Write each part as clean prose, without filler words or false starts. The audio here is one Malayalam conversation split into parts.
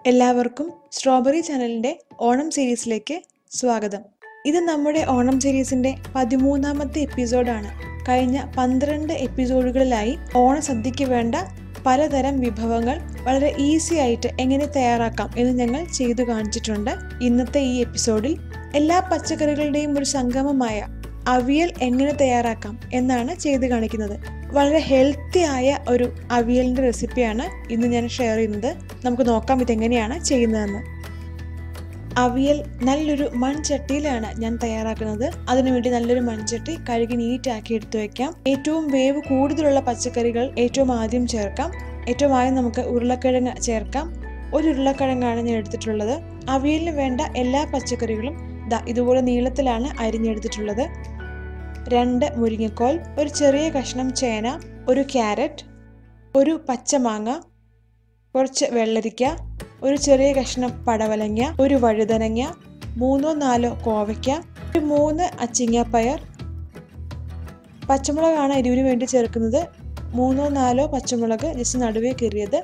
എല്ലാവർക്കും സ്ട്രോബെറി ചാനലിൻ്റെ ഓണം സീരീസിലേക്ക് സ്വാഗതം. ഇത് നമ്മുടെ ഓണം സീരീസിൻ്റെ 13ാമത്തെ എപ്പിസോഡാണ്. കഴിഞ്ഞ 12 എപ്പിസോഡുകളിലായി ഓണസദ്യയ്ക്ക് വേണ്ട പലതരം വിഭവങ്ങൾ വളരെ ഈസി ആയിട്ട് എങ്ങനെ തയ്യാറാക്കാം എന്ന് ഞങ്ങൾ ചെയ്തു കാണിച്ചിട്ടുണ്ട്. ഇന്നത്തെ ഈ എപ്പിസോഡിൽ എല്ലാ പച്ചക്കറികളുടെയും ഒരു സംഗമമായ അവിയൽ എങ്ങനെ തയ്യാറാക്കാം എന്നാണ് ചെയ്ത് കാണിക്കുന്നത്. വളരെ ഹെൽത്തി ആയ ഒരു അവിയലിൻ്റെ റെസിപ്പിയാണ് ഇന്ന് ഞാൻ ഷെയർ ചെയ്യുന്നത്. നമുക്ക് നോക്കാം ഇതെങ്ങനെയാണ് ചെയ്യുന്നതെന്ന്. അവിയൽ നല്ലൊരു മൺചട്ടിയിലാണ് ഞാൻ തയ്യാറാക്കുന്നത്. അതിനുവേണ്ടി നല്ലൊരു മൺചട്ടി കഴുകി നീറ്റാക്കി എടുത്തു വയ്ക്കാം. ഏറ്റവും വേവ് കൂടുതലുള്ള പച്ചക്കറികൾ ഏറ്റവും ആദ്യം ചേർക്കാം. ഏറ്റവും ആദ്യം നമുക്ക് ഉരുളക്കിഴങ്ങ് ചേർക്കാം. ഒരു ഉരുളക്കിഴങ്ങാണ് ഞാൻ എടുത്തിട്ടുള്ളത്. അവിയലിന് വേണ്ട എല്ലാ പച്ചക്കറികളും ഇതുപോലെ നീളത്തിലാണ് അരിഞ്ഞെടുത്തിട്ടുള്ളത്. 2 മുരിങ്ങക്കോൽ, ഒരു ചെറിയ കഷ്ണം ചേന, ഒരു ക്യാരറ്റ്, ഒരു പച്ചമാങ്ങ, കുറച്ച് വെള്ളരിക്ക, ഒരു ചെറിയ കഷ്ണം പടവലങ്ങ, ഒരു വഴുതനങ്ങ, 3-4 കോവയ്ക്ക, ഒരു 3 അച്ചിങ്ങാപ്പയർ. പച്ചമുളകാണ് എരിവിന് വേണ്ടി ചേർക്കുന്നത്. 3-4 പച്ചമുളക് ജസ്റ്റ് നടുവേ കീറിയത്,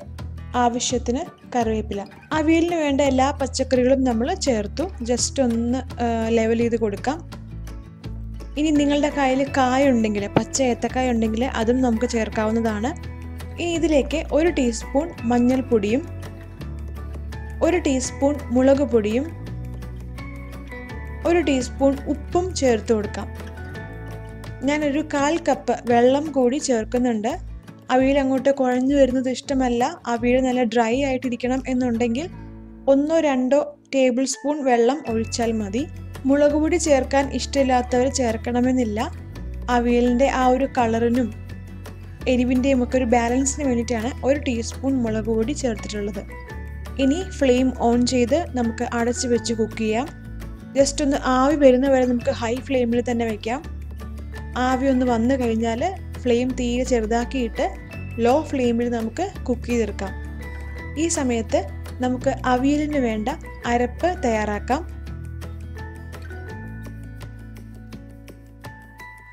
ആവശ്യത്തിന് കറിവേപ്പില. അവിയലിന് വേണ്ട എല്ലാ പച്ചക്കറികളും നമ്മൾ ചേർത്തു. ജസ്റ്റ് ഒന്ന് ലെവൽ ചെയ്ത് കൊടുക്കാം. ഇനി നിങ്ങളുടെ കയ്യിൽ കായ ഉണ്ടെങ്കിൽ, പച്ച ഏത്തക്കായ ഉണ്ടെങ്കിൽ അതും നമുക്ക് ചേർക്കാവുന്നതാണ്. ഇനി ഇതിലേക്ക് 1 ടീസ്പൂൺ മഞ്ഞൾപ്പൊടിയും 1 ടീസ്പൂൺ മുളക് പൊടിയും 1 ടീസ്പൂൺ ഉപ്പും ചേർത്ത് കൊടുക്കാം. ഞാനൊരു 1/4 കപ്പ് വെള്ളം കൂടി ചേർക്കുന്നുണ്ട്. അവിയൽ അങ്ങോട്ട് കുഴഞ്ഞു വരുന്നത് ഇഷ്ടമല്ല. അവിയൽ നല്ല ഡ്രൈ ആയിട്ടിരിക്കണം എന്നുണ്ടെങ്കിൽ 1-2 ടേബിൾ സ്പൂൺ വെള്ളം ഒഴിച്ചാൽ മതി. മുളക് പൊടി ചേർക്കാൻ ഇഷ്ടമില്ലാത്തവർ ചേർക്കണമെന്നില്ല. അവിയലിൻ്റെ ആ ഒരു കളറിനും എരിവിൻ്റെയും ഒക്കെ ഒരു ബാലൻസിന് വേണ്ടിയിട്ടാണ് 1 ടീസ്പൂൺ മുളക് പൊടി ചേർത്തിട്ടുള്ളത്. ഇനി ഫ്ലെയിം ഓൺ ചെയ്ത് നമുക്ക് അടച്ച് വെച്ച് കുക്ക് ചെയ്യാം. ജസ്റ്റ് ഒന്ന് ആവി വരുന്ന വരെ നമുക്ക് ഹൈ ഫ്ലെയിമിൽ തന്നെ വയ്ക്കാം. ആവി ഒന്ന് വന്നു കഴിഞ്ഞാൽ ഫ്ലെയിം തീരെ ചെറുതാക്കിയിട്ട് ലോ ഫ്ലെയിമിൽ നമുക്ക് കുക്ക് ചെയ്തെടുക്കാം. ഈ സമയത്ത് നമുക്ക് അവിയലിന് വേണ്ട അരപ്പ് തയ്യാറാക്കാം.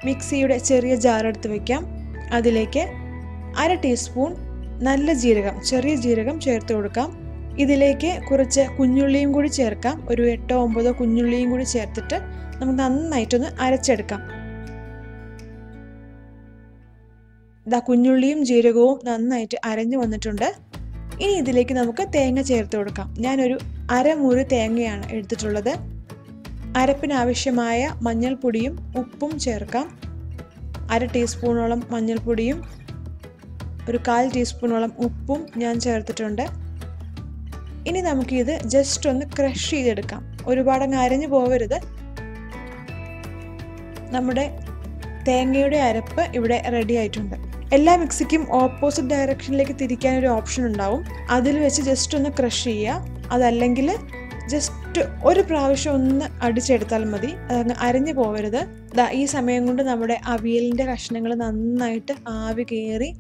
മിക്സിയുടെ ചെറിയ ജാർ എടുത്ത് വയ്ക്കാം. അതിലേക്ക് 1/2 ടീസ്പൂൺ നല്ല ജീരകം, ചെറിയ ജീരകം ചേർത്ത് കൊടുക്കാം. ഇതിലേക്ക് കുറച്ച് കുഞ്ഞുള്ളിയും കൂടി ചേർക്കാം. ഒരു 8-9 കുഞ്ഞുള്ളിയും കൂടി ചേർത്തിട്ട് നമുക്ക് നന്നായിട്ടൊന്ന് അരച്ചെടുക്കാം. കുഞ്ഞുള്ളിയും ജീരകവും നന്നായിട്ട് അരഞ്ഞു വന്നിട്ടുണ്ട്. ഇനി ഇതിലേക്ക് നമുക്ക് തേങ്ങ ചേർത്ത് കൊടുക്കാം. ഞാനൊരു 1/2 മുറി തേങ്ങയാണ് എടുത്തിട്ടുള്ളത്. അരപ്പിനാവശ്യമായ മഞ്ഞൾപ്പൊടിയും ഉപ്പും ചേർക്കാം. 1/2 ടീസ്പൂണോളം മഞ്ഞൾപ്പൊടിയും ഒരു 1/4 ടീസ്പൂണോളം ഉപ്പും ഞാൻ ചേർത്തിട്ടുണ്ട്. ഇനി നമുക്കിത് ജസ്റ്റ് ഒന്ന് ക്രഷ് ചെയ്തെടുക്കാം. ഒരുപാടങ്ങ് അരഞ്ഞു പോവരുത്. നമ്മുടെ തേങ്ങയുടെ അരപ്പ് ഇവിടെ റെഡി ആയിട്ടുണ്ട്. എല്ലാ മിക്സിക്കും ഓപ്പോസിറ്റ് ഡയറക്ഷനിലേക്ക് തിരിക്കാൻ ഒരു ഓപ്ഷൻ ഉണ്ടാവും. അതിൽ വെച്ച് ജസ്റ്റ് ഒന്ന് ക്രഷ് ചെയ്യുക. അതല്ലെങ്കിൽ ജസ്റ്റ് ഒരു പ്രാവശ്യം ഒന്ന് അടിച്ചെടുത്താൽ മതി. അതങ്ങ് അരഞ്ഞു പോവരുത്. ഈ സമയം കൊണ്ട് നമ്മുടെ അവിയലിൻ്റെ കഷ്ണങ്ങൾ നന്നായിട്ട് ആവി കയറി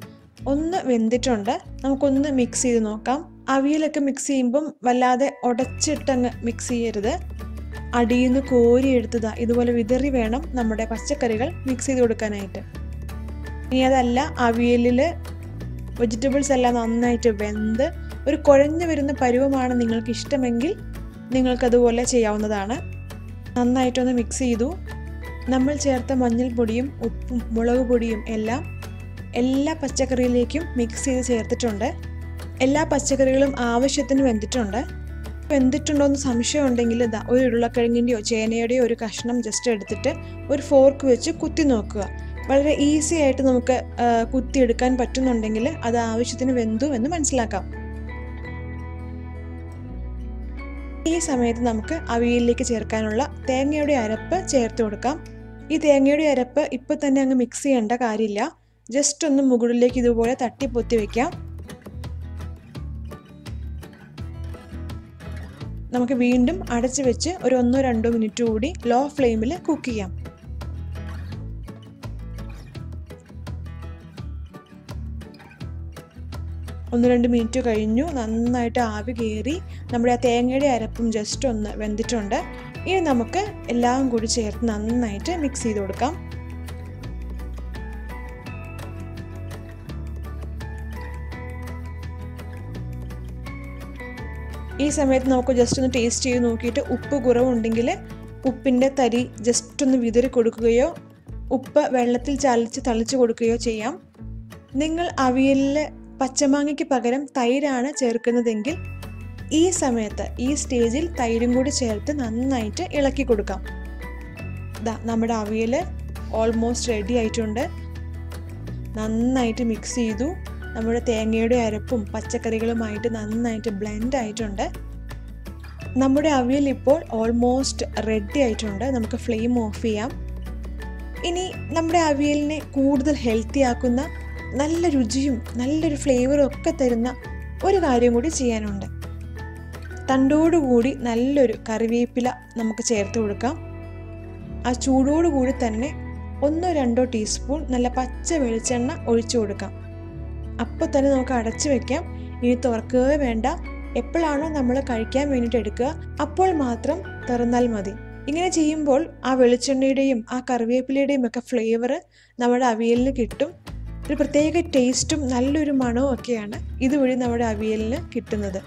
ഒന്ന് വെന്തിട്ടുണ്ട്. നമുക്കൊന്ന് മിക്സ് ചെയ്ത് നോക്കാം. അവിയലൊക്കെ മിക്സ് ചെയ്യുമ്പം വല്ലാതെ ഉടച്ചിട്ടങ്ങ് മിക്സ് ചെയ്യരുത്. അടിയിൽ നിന്ന് കോരിയെടുത്തതാ ഇതുപോലെ വിതറി വേണം നമ്മുടെ പച്ചക്കറികൾ മിക്സ് ചെയ്ത് കൊടുക്കാനായിട്ട്. ഇനി അതല്ല, അവിയലിൽ വെജിറ്റബിൾസ് എല്ലാം നന്നായിട്ട് വെന്ത് ഒരു കുഴഞ്ഞു വരുന്ന പരുവമാണ് നിങ്ങൾക്ക് ഇഷ്ടമെങ്കിൽ നിങ്ങൾക്കതുപോലെ ചെയ്യാവുന്നതാണ്. നന്നായിട്ടൊന്ന് മിക്സ് ചെയ്തു. നമ്മൾ ചേർത്ത മഞ്ഞൾപ്പൊടിയും ഉപ്പും മുളക് പൊടിയും എല്ലാം എല്ലാ പച്ചക്കറിയിലേക്കും മിക്സ് ചെയ്ത് ചേർത്തിട്ടുണ്ട്. എല്ലാ പച്ചക്കറികളും ആവശ്യത്തിന് വെന്തിട്ടുണ്ടോ എന്ന് സംശയം ഉണ്ടെങ്കിൽ ഒരു ഉരുളക്കിഴങ്ങിൻ്റെയോ ചേനയുടെയോ ഒരു കഷ്ണം ജസ്റ്റ് എടുത്തിട്ട് ഒരു ഫോർക്ക് വെച്ച് കുത്തി നോക്കുക. വളരെ ഈസി ആയിട്ട് നമുക്ക് കുത്തിയെടുക്കാൻ പറ്റുന്നുണ്ടെങ്കിൽ അത് ആവശ്യത്തിന് വെന്തു എന്ന് മനസ്സിലാക്കാം. ഈ സമയത്ത് നമുക്ക് അവിയലിലേക്ക് ചേർക്കാനുള്ള തേങ്ങയുടെ അരപ്പ് ചേർത്ത് കൊടുക്കാം. ഈ തേങ്ങയുടെ അരപ്പ് ഇപ്പം തന്നെ അങ്ങ് മിക്സ് ചെയ്യേണ്ട കാര്യമില്ല. ജസ്റ്റ് ഒന്ന് മുകളിലേക്ക് ഇതുപോലെ തട്ടിപ്പൊത്തി വയ്ക്കാം. നമുക്ക് വീണ്ടും അടച്ചു വെച്ച് ഒരു 1-2 മിനിറ്റ് കൂടി ലോ ഫ്ലെയിമിൽ കുക്ക് ചെയ്യാം. ഒന്ന് 2 മിനിറ്റ് കഴിഞ്ഞു. നന്നായിട്ട് ആവി കയറി നമ്മുടെ ആ തേങ്ങയുടെ അരപ്പും ജസ്റ്റ് ഒന്ന് വെന്തിട്ടുണ്ട്. ഇനി നമുക്ക് എല്ലാം കൂടി ചേർത്ത് നന്നായിട്ട് മിക്സ് ചെയ്ത് കൊടുക്കാം. ഈ സമയത്ത് നമുക്ക് ജസ്റ്റ് ഒന്ന് ടേസ്റ്റ് ചെയ്ത് നോക്കിയിട്ട് ഉപ്പ് കുറവുണ്ടെങ്കിൽ ഉപ്പിൻ്റെ തരി ജസ്റ്റ് ഒന്ന് വിതറി കൊടുക്കുകയോ ഉപ്പ് വെള്ളത്തിൽ തളിച്ച് കൊടുക്കുകയോ ചെയ്യാം. നിങ്ങൾ അവിയലിൽ പച്ചമാങ്ങയ്ക്ക് പകരം തൈരാണ് ചേർക്കുന്നതെങ്കിൽ ഈ സമയത്ത് ഈ സ്റ്റേജിൽ തൈരും കൂടി ചേർത്ത് നന്നായിട്ട് ഇളക്കി കൊടുക്കാം. നമ്മുടെ അവിയൽ ഓൾമോസ്റ്റ് റെഡി ആയിട്ടുണ്ട്. നന്നായിട്ട് മിക്സ് ചെയ്തു. നമ്മുടെ തേങ്ങയുടെ അരപ്പും പച്ചക്കറികളുമായിട്ട് നന്നായിട്ട് ബ്ലെൻഡ് ആയിട്ടുണ്ട്. നമ്മുടെ അവിയൽ ഇപ്പോൾ ഓൾമോസ്റ്റ് റെഡി ആയിട്ടുണ്ട്. നമുക്ക് ഫ്ലെയിം ഓഫ് ചെയ്യാം. ഇനി നമ്മുടെ അവിയലിനെ കൂടുതൽ ഹെൽത്തി ആക്കുന്ന നല്ല രുചിയും നല്ലൊരു ഫ്ലേവറും ഒക്കെ തരുന്ന ഒരു കാര്യം കൂടി ചെയ്യാനുണ്ട്. തണ്ടോടുകൂടി നല്ലൊരു കറിവേപ്പില നമുക്ക് ചേർത്ത് കൊടുക്കാം. ആ ചൂടോടുകൂടി തന്നെ 1-2 ടീസ്പൂൺ നല്ല പച്ച വെളിച്ചെണ്ണ ഒഴിച്ചു കൊടുക്കാം. അപ്പോൾ തന്നെ നമുക്ക് അടച്ചു വെക്കാം. ഇനി തുറക്കുക വേണ്ട. എപ്പോഴാണോ നമ്മൾ കഴിക്കാൻ വേണ്ടിയിട്ട് എടുക്കുക അപ്പോൾ മാത്രം തുറന്നാൽ മതി. ഇങ്ങനെ ചെയ്യുമ്പോൾ ആ വെളിച്ചെണ്ണയുടെയും ആ കറിവേപ്പിലയുടെയും ഒക്കെ ഫ്ലേവർ നമ്മുടെ അവിയലിന് കിട്ടും. ഒരു പ്രത്യേക ടേസ്റ്റും നല്ലൊരു മണവും ഒക്കെയാണ് ഇതുവഴി നമ്മുടെ അവിയലിന് കിട്ടുന്നത്.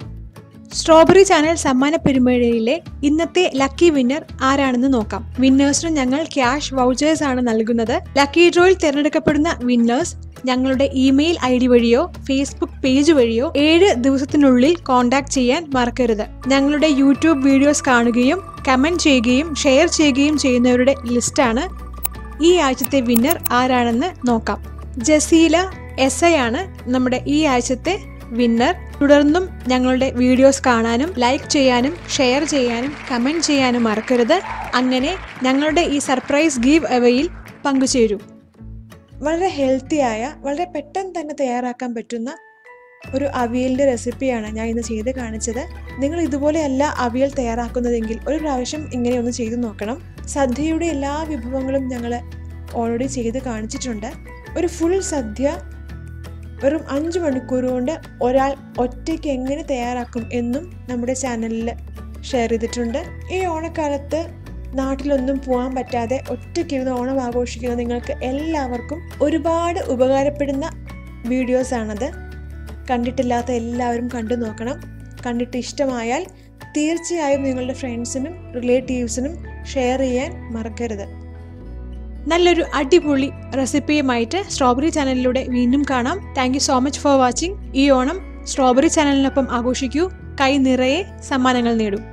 സ്ട്രോബെറി ചാനൽ സമ്മാന പെരുമഴയിലെ ഇന്നത്തെ ലക്കി വിന്നർ ആരാണെന്ന് നോക്കാം. വിന്നേഴ്സിന് ഞങ്ങൾ ക്യാഷ് വൗച്ചേഴ്സ് ആണ് നൽകുന്നത്. ലക്കി ഡ്രോയിൽ തിരഞ്ഞെടുക്കപ്പെടുന്ന വിന്നേഴ്സ് ഞങ്ങളുടെ ഇമെയിൽ ID വഴിയോ ഫേസ്ബുക്ക് പേജ് വഴിയോ 7 ദിവസത്തിനുള്ളിൽ കോൺടാക്ട് ചെയ്യാൻ മറക്കരുത്. ഞങ്ങളുടെ യൂട്യൂബ് വീഡിയോസ് കാണുകയും കമന്റ് ചെയ്യുകയും ഷെയർ ചെയ്യുകയും ചെയ്യുന്നവരുടെ ലിസ്റ്റാണ്. ഈ ആഴ്ചത്തെ വിന്നർ ആരാണെന്ന് നോക്കാം. ജസീല SI ആണ് നമ്മുടെ ഈ ആഴ്ചത്തെ വിന്നർ. തുടർന്നും ഞങ്ങളുടെ വീഡിയോസ് കാണാനും ലൈക്ക് ചെയ്യാനും ഷെയർ ചെയ്യാനും കമന്റ് ചെയ്യാനും മറക്കരുത്. അങ്ങനെ ഞങ്ങളുടെ ഈ സർപ്രൈസ് ഗീവ് അവയിൽ പങ്കുചേരൂ. വളരെ ഹെൽത്തിയായ വളരെ പെട്ടെന്ന് തന്നെ തയ്യാറാക്കാൻ പറ്റുന്ന ഒരു അവിയലിൻ്റെ റെസിപ്പിയാണ് ഞാൻ ഇന്ന് ചെയ്ത് കാണിച്ചത്. നിങ്ങൾ ഇതുപോലെയല്ല അവിയൽ തയ്യാറാക്കുന്നതെങ്കിൽ ഒരു പ്രാവശ്യം ഇങ്ങനെ ഒന്ന് ചെയ്തു നോക്കണം. സദ്യയുടെ എല്ലാ വിഭവങ്ങളും ഞങ്ങൾ ഓൾറെഡി ചെയ്ത് കാണിച്ചിട്ടുണ്ട്. ഒരു ഫുൾ സദ്യ വെറും 5 മണിക്കൂർ കൊണ്ട് ഒരാൾ ഒറ്റയ്ക്ക് എങ്ങനെ തയ്യാറാക്കും എന്നും നമ്മുടെ ചാനലിൽ ഷെയർ ചെയ്തിട്ടുണ്ട്. ഈ ഓണക്കാലത്ത് നാട്ടിലൊന്നും പോകാൻ പറ്റാതെ ഒറ്റയ്ക്കിരുന്ന് ഓണം ആഘോഷിക്കുന്ന നിങ്ങൾക്ക് എല്ലാവർക്കും ഒരുപാട് ഉപകാരപ്പെടുന്ന വീഡിയോസാണത്. കണ്ടിട്ടില്ലാത്ത എല്ലാവരും കണ്ടു നോക്കണം. കണ്ടിട്ട് ഇഷ്ടമായാൽ തീർച്ചയായും നിങ്ങളുടെ ഫ്രണ്ട്സിനും റിലേറ്റീവ്സിനും ഷെയർ ചെയ്യാൻ മറക്കരുത്. നല്ലൊരു അടിപൊളി റെസിപ്പിയുമായിട്ട് സ്ട്രോബെറി ചാനലിലൂടെ വീണ്ടും കാണാം. Thank you so much for watching. ഈ ഓണം സ്ട്രോബെറി ചാനലിനൊപ്പം ആഘോഷിക്കൂ. കൈ നിറയെ സമ്മാനങ്ങൾ നേടും.